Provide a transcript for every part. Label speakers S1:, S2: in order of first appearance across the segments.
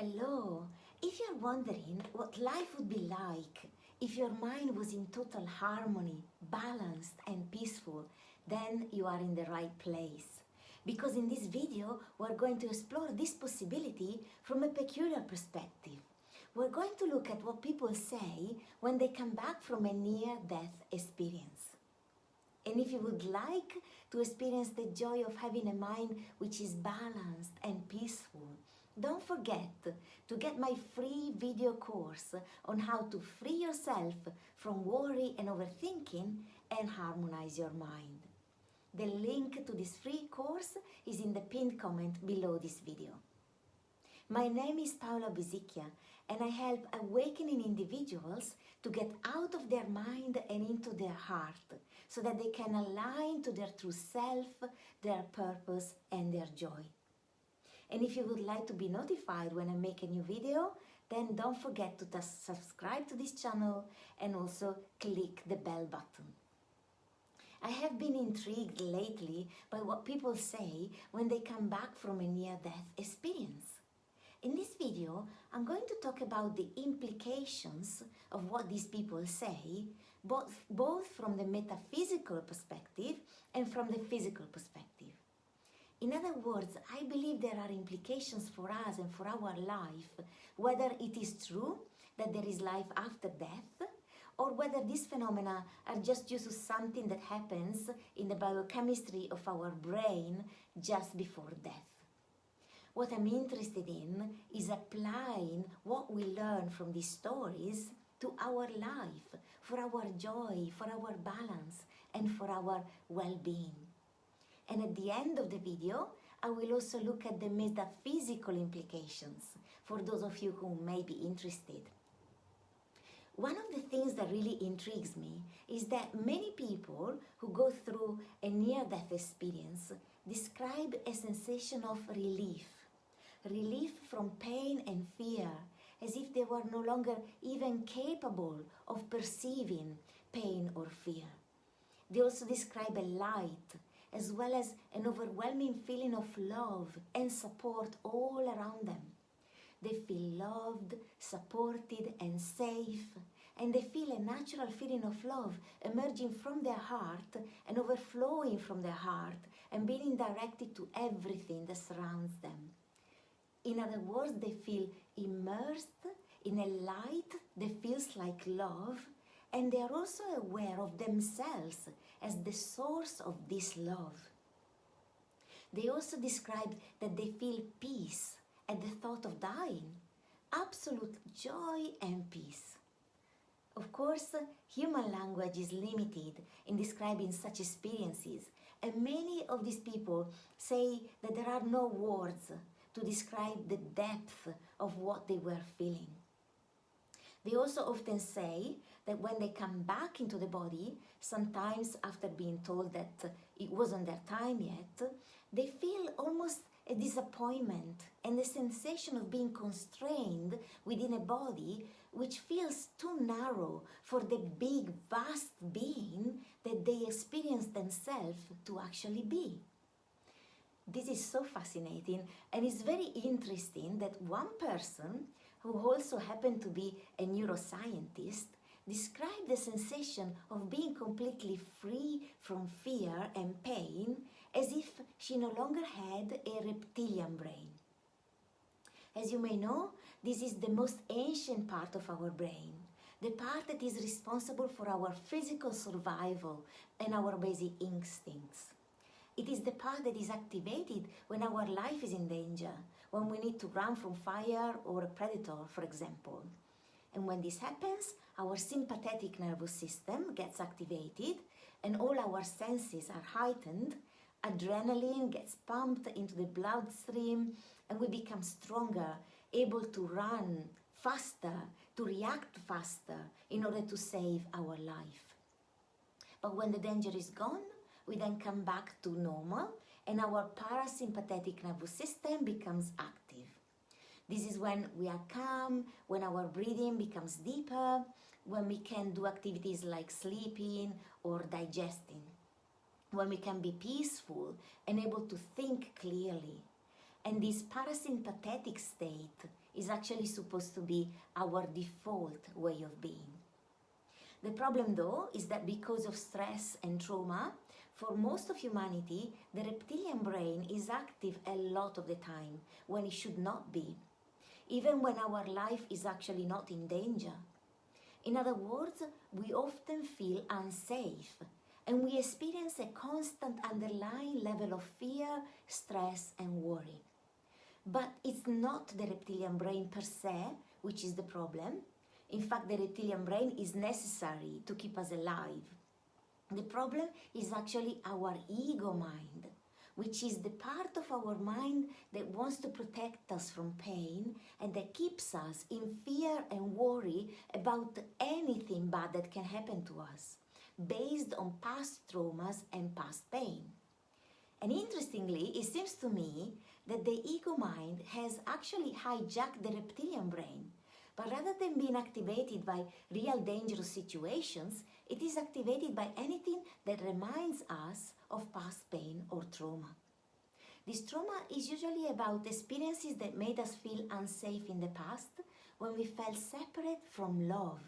S1: Hello! If you're wondering what life would be like if your mind was in total harmony, balanced and peaceful, then you are in the right place. Because in this video, we're going to explore this possibility from a peculiar perspective. We're going to look at what people say when they come back from a near-death experience. And if you would like to experience the joy of having a mind which is balanced and peaceful, don't forget to get my free video course on how to free yourself from worry and overthinking and harmonize your mind. The link to this free course is in the pinned comment below this video. My name is Paola and I help awakening individuals to get out of their mind and into their heart so that they can align to their true self, their purpose and their joy. And if you would like to be notified when I make a new video, then don't forget to subscribe to this channel and also click the bell button. I have been intrigued lately by what people say when they come back from a near-death experience. In this video, I'm going to talk about the implications of what these people say, both from the metaphysical perspective and from the physical perspective. In other words, I believe there are implications for us and for our life, whether it is true that there is life after death, or whether these phenomena are just due to something that happens in the biochemistry of our brain just before death. What I'm interested in is applying what we learn from these stories to our life, for our joy, for our balance, and for our well-being. And at the end of the video, I will also look at the metaphysical implications for those of you who may be interested. One of the things that really intrigues me is that many people who go through a near-death experience describe a sensation of relief from pain and fear, as if they were no longer even capable of perceiving pain or fear. They also describe a light, as well as an overwhelming feeling of love and support all around them. They feel loved, supported and safe, and they feel a natural feeling of love emerging from their heart and overflowing from their heart and being directed to everything that surrounds them. In other words, they feel immersed in a light that feels like love, and they are also aware of themselves as the source of this love. They also describe that they feel peace at the thought of dying, absolute joy and peace. Of course, human language is limited in describing such experiences, and many of these people say that there are no words to describe the depth of what they were feeling. They also often say that when they come back into the body, sometimes after being told that it wasn't their time yet, they feel almost a disappointment and the sensation of being constrained within a body which feels too narrow for the big, vast being that they experience themselves to actually be. This is so fascinating, and it's very interesting that one person who also happened to be a neuroscientist described the sensation of being completely free from fear and pain as if she no longer had a reptilian brain. As you may know, this is the most ancient part of our brain, the part that is responsible for our physical survival and our basic instincts. It is the part that is activated when our life is in danger, when we need to run from fire or a predator, for example. And when this happens, our sympathetic nervous system gets activated and all our senses are heightened, adrenaline gets pumped into the bloodstream and we become stronger, able to run faster, to react faster in order to save our life. But when the danger is gone, we then come back to normal and our parasympathetic nervous system becomes active. This is when we are calm, when our breathing becomes deeper, when we can do activities like sleeping or digesting, when we can be peaceful and able to think clearly. And this parasympathetic state is actually supposed to be our default way of being. The problem, though, is that because of stress and trauma, for most of humanity, the reptilian brain is active a lot of the time when it should not be, even when our life is actually not in danger. In other words, we often feel unsafe and we experience a constant underlying level of fear, stress, and worry. But it's not the reptilian brain per se which is the problem. In fact, the reptilian brain is necessary to keep us alive. The problem is actually our ego mind, which is the part of our mind that wants to protect us from pain and that keeps us in fear and worry about anything bad that can happen to us, based on past traumas and past pain. And interestingly, it seems to me that the ego mind has actually hijacked the reptilian brain. But rather than being activated by real dangerous situations, it is activated by anything that reminds us of past pain or trauma. This trauma is usually about experiences that made us feel unsafe in the past when we felt separate from love.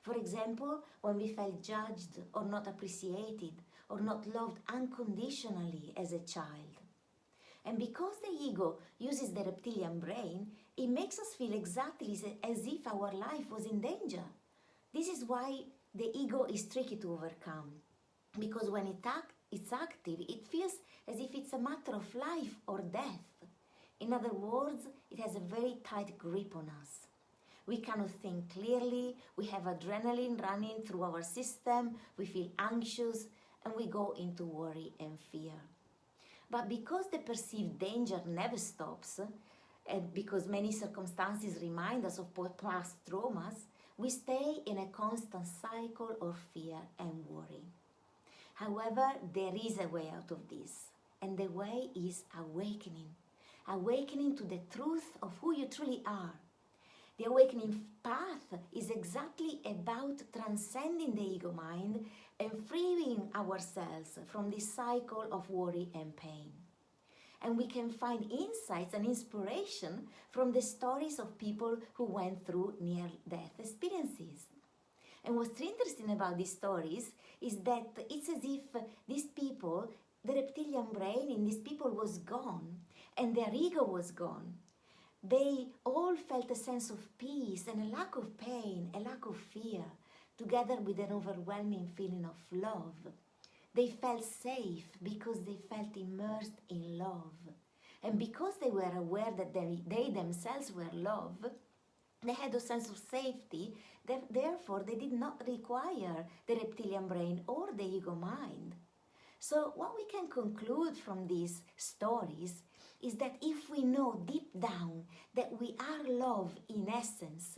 S1: For example, when we felt judged or not appreciated or not loved unconditionally as a child. And because the ego uses the reptilian brain, it makes us feel exactly as if our life was in danger. This is why the ego is tricky to overcome, because when it's active, it feels as if it's a matter of life or death. In other words, it has a very tight grip on us. We cannot think clearly, we have adrenaline running through our system, we feel anxious, and we go into worry and fear. But because the perceived danger never stops, and because many circumstances remind us of past traumas, we stay in a constant cycle of fear and worry. However, there is a way out of this, and the way is awakening. Awakening to the truth of who you truly are. The awakening path is exactly about transcending the ego mind and freeing ourselves from this cycle of worry and pain. And we can find insights and inspiration from the stories of people who went through near-death experiences. And what's interesting about these stories is that it's as if these people, the reptilian brain in these people was gone and their ego was gone. They all felt a sense of peace and a lack of pain, a lack of fear, together with an overwhelming feeling of love. They felt safe because they felt immersed in love. And because they were aware that they themselves were love, they had a sense of safety, therefore they did not require the reptilian brain or the ego mind. So what we can conclude from these stories is that if we know deep down that we are love in essence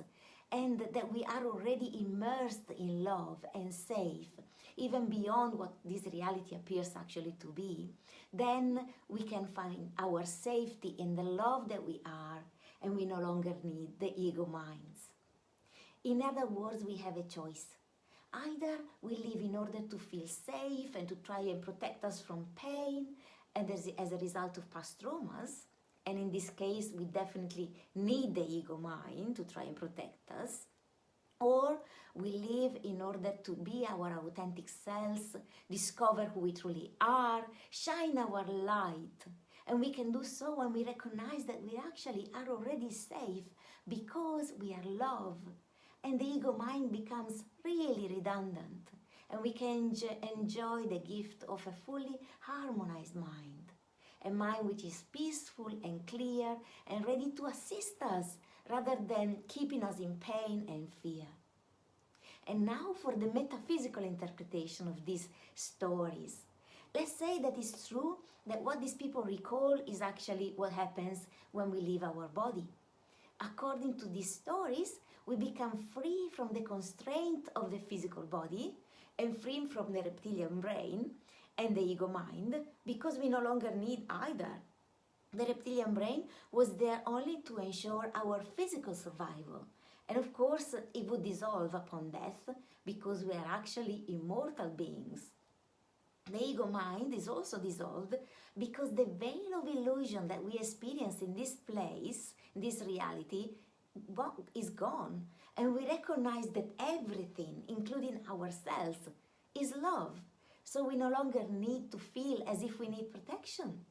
S1: and that we are already immersed in love and safe, even beyond what this reality appears actually to be, then we can find our safety in the love that we are, and we no longer need the ego minds. In other words, we have a choice. Either we live in order to feel safe and to try and protect us from pain, and as a result of past traumas, and in this case we definitely need the ego mind to try and protect us, or we live in order to be our authentic selves, discover who we truly are, shine our light. And we can do so when we recognize that we actually are already safe because we are love. And the ego mind becomes really redundant. And we can enjoy the gift of a fully harmonized mind. A mind which is peaceful and clear and ready to assist us rather than keeping us in pain and fear. And now for the metaphysical interpretation of these stories. Let's say that it's true that what these people recall is actually what happens when we leave our body. According to these stories, we become free from the constraint of the physical body and free from the reptilian brain and the ego mind because we no longer need either. The reptilian brain was there only to ensure our physical survival. And of course, it would dissolve upon death because we are actually immortal beings. The ego mind is also dissolved Because the veil of illusion that we experience in this place, in this reality, is gone. And we recognize that everything, including ourselves, is love. So we no longer need to feel as if we need protection.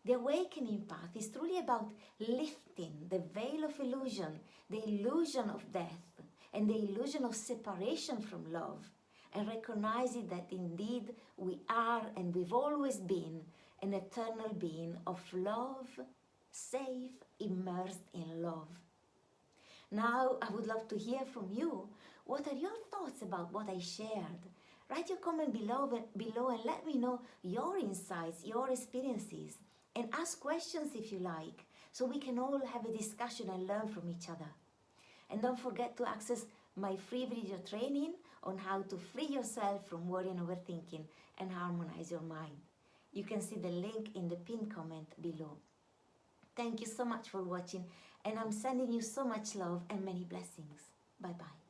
S1: The awakening path is truly about lifting the veil of illusion, the illusion of death, and the illusion of separation from love, and recognizing that indeed we are and we've always been an eternal being of love, safe, immersed in love. Now, I would love to hear from you. What are your thoughts about what I shared? Write your comment below and let me know your insights, your experiences, and ask questions if you like, so we can all have a discussion and learn from each other. And don't forget to access my free video training on how to free yourself from worry and overthinking and harmonize your mind. You can see the link in the pinned comment below. Thank you so much for watching, and I'm sending you so much love and many blessings. Bye-bye.